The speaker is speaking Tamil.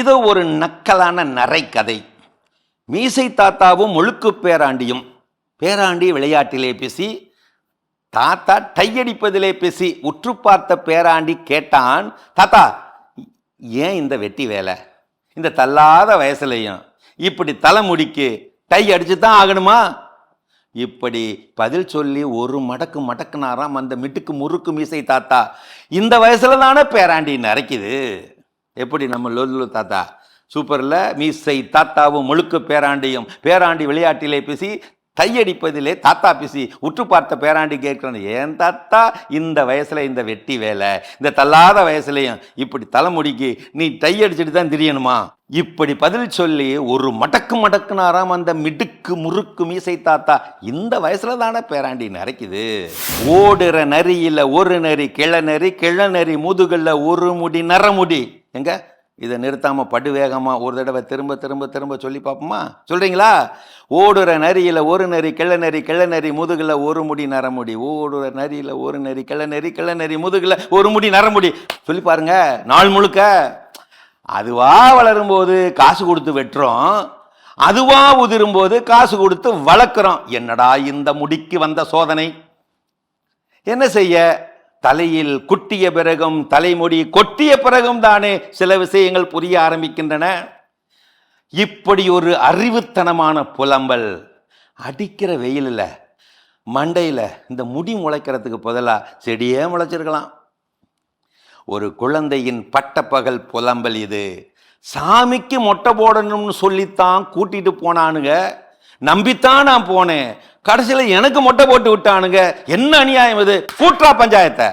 இது ஒரு நக்கலான நரைக்கதை. மீசை தாத்தாவும் முழுக்கு பேராண்டியும். பேராண்டி விளையாட்டிலே பேசி, தாத்தா டையடிப்பதிலே பேசி உற்று பார்த்த பேராண்டி கேட்டான், தாத்தா ஏன் இந்த வெட்டி வேலை? இந்த தள்ளாத வயசுலையும் இப்படி தலைமுடிக்கு டை அடிச்சு தான் ஆகணுமா? இப்படி பதில் சொல்லி ஒரு மடக்கு மடக்குனாராம் அந்த மிட்டுக்கு முறுக்கு மீசை தாத்தா. இந்த வயசுல தானே பேராண்டி நரைக்குது. எப்படி நம்ம லொல்லு தாத்தா சூப்பர்ல. மீசை தாத்தாவும் முழுக்க பேராண்டியும். பேராண்டி விளையாட்டிலே பேசி தையடிப்பதிலே தாத்தா பேசி உற்று பார்த்த பேராண்டி கேட்கிறேன், ஏன் தாத்தா இந்த வயசுல இந்த வெட்டி வேலை? இந்த தள்ளாத வயசுலையும் இப்படி தலைமுடிக்கு நீ தையடிச்சுட்டு தான் திரியணுமா? இப்படி பதில் சொல்லி ஒரு மடக்கு மடக்குனாராம் அந்த மிடுக்கு முறுக்கு மீசை தாத்தா. இந்த வயசுல தானே பேராண்டி நரைக்குது. ஓடுற நரியில ஒரு நரி கிளநரி, கிளநரி முதுகுல ஒரு முடி நரமுடி. எங்க இதை நிறுத்தாம படு வேகமா ஒரு தடவை திரும்ப திரும்ப திரும்ப சொல்லி பார்ப்போமா? சொல்றீங்களா? ஓடுற நரியில ஒரு நரி கிளநரி, கிளநரி முதுகுல ஒரு முடி நரமுடி. ஓடுற நரியில ஒரு நரி கிளநரி, கிளநரி முதுகுல ஒரு முடி நரமுடி. சொல்லி பாருங்க நாள் முழுக்க. அதுவா வளரும் போது காசு கொடுத்து வெட்டுறோம், அதுவா உதிரும் போது காசு கொடுத்து வளர்க்குறோம். என்னடா இந்த முடிக்கு வந்த சோதனை? என்ன செய்ய? தலையில் குட்டிய பிறகும் தலைமுடி கொட்டிய பிறகும் தானே சில விஷயங்கள் புரிய ஆரம்பிக்கின்றன. இப்படி ஒரு அறிவுத்தனமான புலம்பல். அடிக்கிற வெயிலில் மண்டையில் இந்த முடி முளைக்கிறதுக்கு பதிலாக செடியே முளைச்சிருக்கலாம். ஒரு குழந்தையின் பட்டப்பகல் புலம்பல் இது. சாமிக்கு மொட்டை போடணும்னு சொல்லித்தான் கூட்டிட்டு போனானுங்க, நம்பித்தான் நான் போனேன். கடைசியில் எனக்கு மொட்டை போட்டு விட்டானுங்க. என்ன அநியாயம் இது? கூட்டுறா பஞ்சாயத்தை.